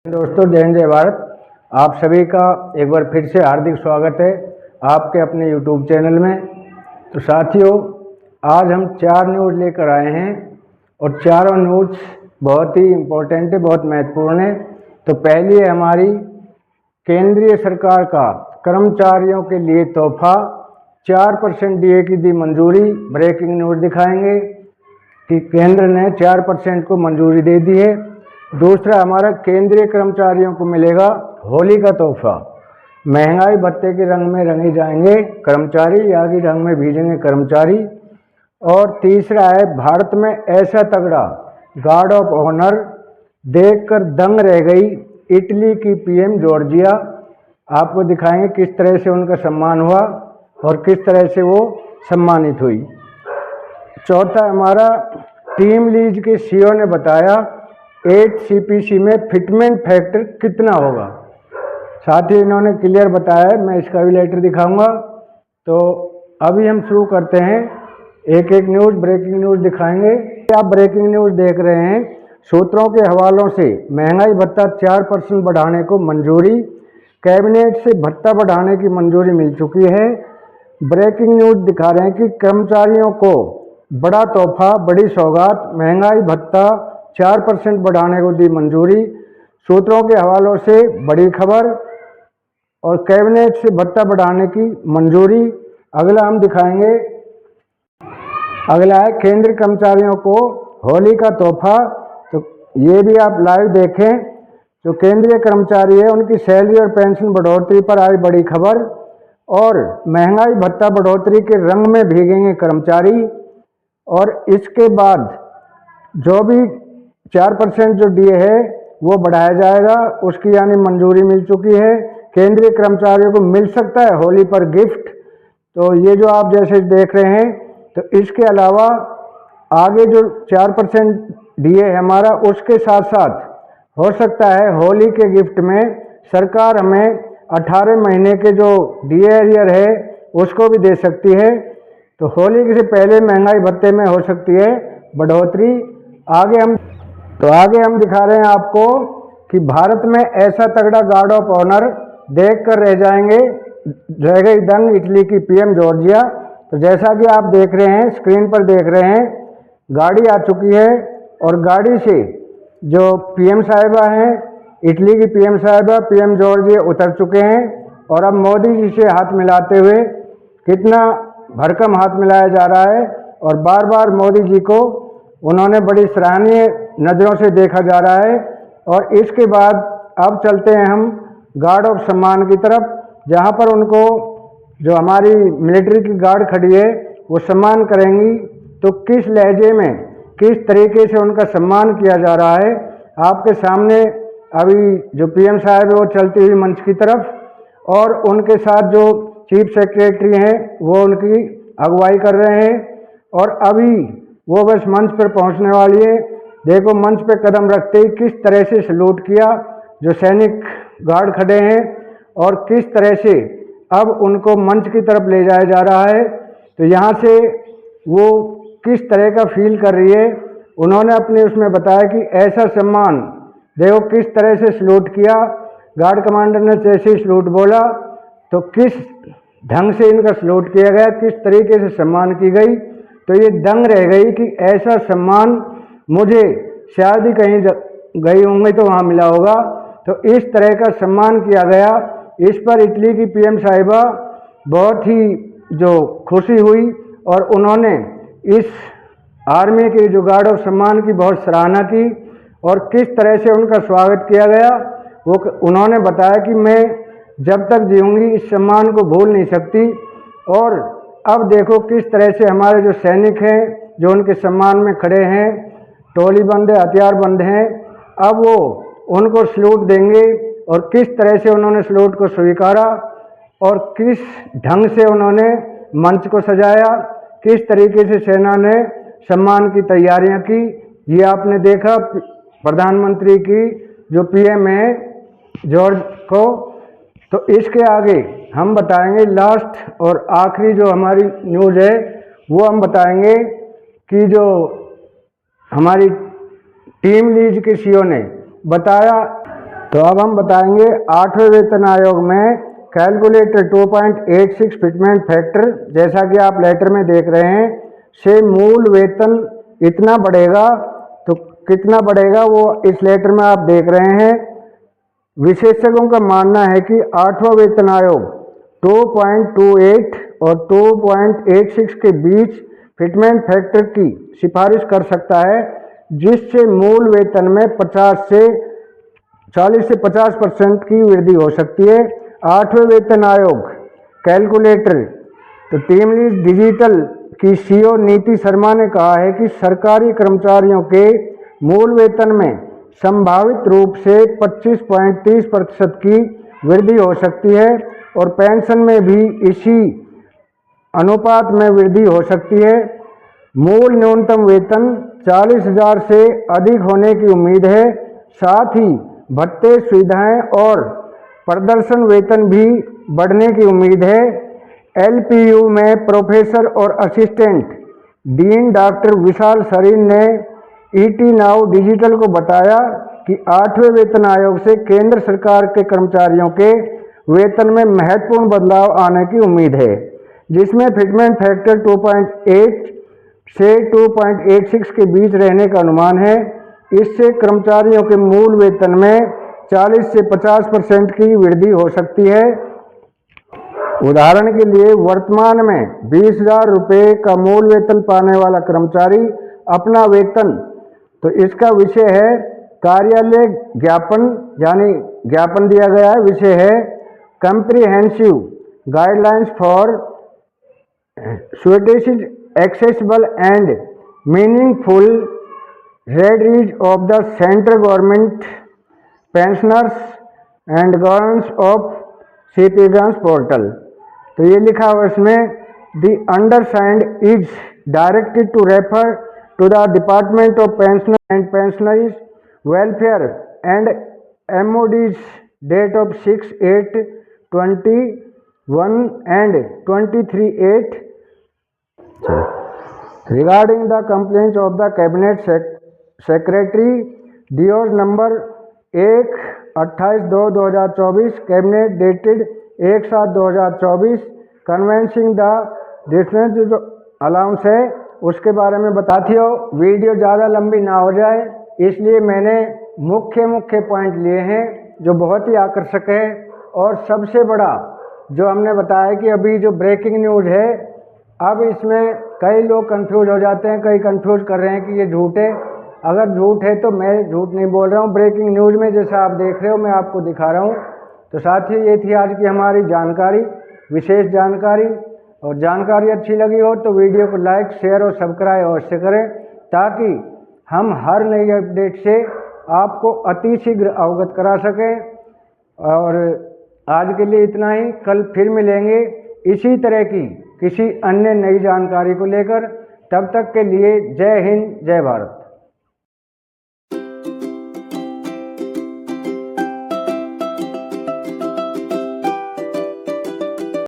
दोस्तों, जय हिंद जय भारत। आप सभी का एक बार फिर से हार्दिक स्वागत है आपके अपने YouTube चैनल में। तो साथियों, आज हम 4 न्यूज़ लेकर आए हैं और चारों न्यूज़ बहुत ही इम्पोर्टेंट है, बहुत महत्वपूर्ण है। तो पहली है हमारी केंद्रीय सरकार का कर्मचारियों के लिए तोहफा, 4% DA की दी मंजूरी। ब्रेकिंग न्यूज़ दिखाएंगे कि केंद्र ने 4% को मंजूरी दे दी है। दूसरा, हमारा केंद्रीय कर्मचारियों को मिलेगा होली का तोहफा। महंगाई भत्ते के रंग में रंगे जाएंगे कर्मचारी, या कि रंग में भीजेंगे कर्मचारी। और तीसरा है, भारत में ऐसा तगड़ा गार्ड ऑफ ऑनर देखकर दंग रह गई इटली की PM जॉर्जिया। आपको दिखाएंगे किस तरह से उनका सम्मान हुआ और किस तरह से वो सम्मानित हुई। चौथा, हमारा टीम लीज के CEO ने बताया 8 CPC में फिटमेंट फैक्टर कितना होगा। साथ ही इन्होंने क्लियर बताया है, मैं इसका भी लेटर दिखाऊंगा। तो अभी हम शुरू करते हैं, एक एक न्यूज़ ब्रेकिंग न्यूज़ दिखाएंगे। आप ब्रेकिंग न्यूज़ देख रहे हैं। सूत्रों के हवालों से महंगाई भत्ता 4% बढ़ाने को मंजूरी, कैबिनेट से भत्ता बढ़ाने की मंजूरी मिल चुकी है। ब्रेकिंग न्यूज़ दिखा रहे हैं कि कर्मचारियों को बड़ा तोहफा, बड़ी सौगात, महंगाई भत्ता 4% बढ़ाने को दी मंजूरी। सूत्रों के हवालों से बड़ी खबर और कैबिनेट से भत्ता बढ़ाने की मंजूरी। अगला हम दिखाएंगे, अगला है केंद्रीय कर्मचारियों को होली का तोहफा। तो ये भी आप लाइव देखें। जो केंद्रीय कर्मचारी है उनकी सैलरी और पेंशन बढ़ोतरी पर आई बड़ी खबर, और महंगाई भत्ता बढ़ोतरी के रंग में भीगेंगे कर्मचारी। और इसके बाद जो भी 4% जो DA है वो बढ़ाया जाएगा, उसकी यानी मंजूरी मिल चुकी है। केंद्रीय कर्मचारियों को मिल सकता है होली पर गिफ्ट। तो ये जो आप जैसे देख रहे हैं, तो इसके अलावा आगे जो 4% DA है हमारा, उसके साथ साथ हो सकता है होली के गिफ्ट में सरकार हमें 18 महीने के जो DA एरियर है उसको भी दे सकती है। तो होली से पहले महंगाई भत्ते में हो सकती है बढ़ोतरी। आगे हम दिखा रहे हैं आपको कि भारत में ऐसा तगड़ा गार्ड ऑफ ऑनर देखकर रह गई दंग इटली की PM जॉर्जिया। तो जैसा कि आप देख रहे हैं, स्क्रीन पर देख रहे हैं, गाड़ी आ चुकी है और गाड़ी से जो PM साहिबा हैं, इटली की PM साहिबा, PM जॉर्जिया उतर चुके हैं। और अब मोदी जी से हाथ मिलाते हुए, कितना भरकम हाथ मिलाया जा रहा है और बार बार मोदी जी को उन्होंने बड़ी सराहनीय नज़रों से देखा जा रहा है। और इसके बाद अब चलते हैं हम गार्ड ऑफ सम्मान की तरफ, जहां पर उनको जो हमारी मिलिट्री की गार्ड खड़ी है वो सम्मान करेंगी। तो किस लहजे में, किस तरीके से उनका सम्मान किया जा रहा है आपके सामने। अभी जो PM साहब है वो चलती हुई मंच की तरफ, और उनके साथ जो चीफ सेक्रेटरी हैं वो उनकी अगुवाई कर रहे हैं। और अभी वो बस मंच पर पहुंचने वाली है। देखो, मंच पे कदम रखते ही किस तरह से सलूट किया जो सैनिक गार्ड खड़े हैं, और किस तरह से अब उनको मंच की तरफ ले जाया जा रहा है। तो यहाँ से वो किस तरह का फील कर रही है, उन्होंने अपने उसमें बताया कि ऐसा सम्मान देखो किस तरह से सलूट किया। गार्ड कमांडर ने जैसे ही सलूट बोला तो किस ढंग से इनका सलूट किया गया, किस तरीके से सम्मान की गई। तो ये दंग रह गई कि ऐसा सम्मान मुझे शायद ही कहीं गई होंगी तो वहाँ मिला होगा। तो इस तरह का सम्मान किया गया। इस पर इटली की PM साहिबा बहुत ही जो खुशी हुई, और उन्होंने इस आर्मी के जो गार्ड ऑफ सम्मान की बहुत सराहना की और किस तरह से उनका स्वागत किया गया। वो उन्होंने बताया कि मैं जब तक जीऊँगी इस सम्मान को भूल नहीं सकती। और अब देखो किस तरह से हमारे जो सैनिक हैं जो उनके सम्मान में खड़े हैं, टोली बंद है, हथियार बंद हैं, अब वो उनको सलूट देंगे। और किस तरह से उन्होंने सलूट को स्वीकारा और किस ढंग से उन्होंने मंच को सजाया, किस तरीके से सेना ने सम्मान की तैयारियां की, ये आपने देखा। प्रधानमंत्री की जो PM है जॉर्ज को। तो इसके आगे हम बताएंगे लास्ट और आखिरी जो हमारी न्यूज़ है वो हम बताएंगे कि जो हमारी टीम लीज के CEO ने बताया तो अब हम बताएंगे 8वें वेतन आयोग में कैलकुलेटर 2.86 फिटमेंट फैक्टर, जैसा कि आप लेटर में देख रहे हैं, से मूल वेतन इतना बढ़ेगा। तो कितना बढ़ेगा वो इस लेटर में आप देख रहे हैं। विशेषज्ञों का मानना है कि 8वां वेतन आयोग 2.28 और 2.86 के बीच फिटमेंट फैक्टर की सिफारिश कर सकता है, जिससे मूल वेतन में 40 से 50% की वृद्धि हो सकती है। 8वें वेतन आयोग कैलकुलेटर तो टीम लीड डिजिटल की सीईओ नीति शर्मा ने कहा है कि सरकारी कर्मचारियों के मूल वेतन में संभावित रूप से 25.30% की वृद्धि हो सकती है और पेंशन में भी इसी अनुपात में वृद्धि हो सकती है। मूल न्यूनतम वेतन 40,000 से अधिक होने की उम्मीद है। साथ ही भत्ते, सुविधाएं और प्रदर्शन वेतन भी बढ़ने की उम्मीद है। एलपीयू में प्रोफेसर और असिस्टेंट डीन डॉक्टर विशाल सरीन ने ईटी नाउ डिजिटल को बताया कि 8वें वेतन आयोग से केंद्र सरकार के कर्मचारियों के वेतन में महत्वपूर्ण बदलाव आने की उम्मीद है, जिसमें फिटमेंट फैक्टर 2.8 से 2.86 के बीच रहने का अनुमान है। इससे कर्मचारियों के मूल वेतन में 40 से 50% की वृद्धि हो सकती है। उदाहरण के लिए वर्तमान में 20,000 रुपये का मूल वेतन पाने वाला कर्मचारी अपना वेतन, तो इसका विषय है कार्यालय ज्ञापन, यानी ज्ञापन दिया गया है। विषय है कंप्रिहेंसिव गाइडलाइंस फॉर स्वीटेज accessible and meaningful redress of the central government pensioners and governance of citizens portal. तो ये लिखा हुआ इसमें, the undersigned is directed to refer to the Department of Pension and Pensioners Welfare and MOD's date of 6/8/21 and 23/8 regarding the complaints of the Cabinet Secretary DOS number 1/28/2024 Cabinet dated 1/7/2024 convincing the difference जो allowance है उसके बारे में बताती हो। Video ज़्यादा लंबी ना हो जाए इसलिए मैंने मुख्य पॉइंट लिए हैं जो बहुत ही आकर्षक है। और सबसे बड़ा जो हमने बताया कि अभी जो ब्रेकिंग न्यूज़ है, अब इसमें कई लोग कंफ्यूज हो जाते हैं, कई कंफ्यूज कर रहे हैं कि ये झूठ है। अगर झूठ है तो मैं झूठ नहीं बोल रहा हूँ। ब्रेकिंग न्यूज़ में जैसा आप देख रहे हो मैं आपको दिखा रहा हूँ। तो साथियों, ये थी आज की हमारी जानकारी, विशेष जानकारी। और जानकारी अच्छी लगी हो तो वीडियो को लाइक, शेयर और सब्सक्राइब अवश्य करें, ताकि हम हर नई अपडेट से आपको अति शीघ्र अवगत करा सकें। और आज के लिए इतना ही। कल फिर मिलेंगे इसी तरह की किसी अन्य नई जानकारी को लेकर। तब तक के लिए जय हिंद, जय भारत।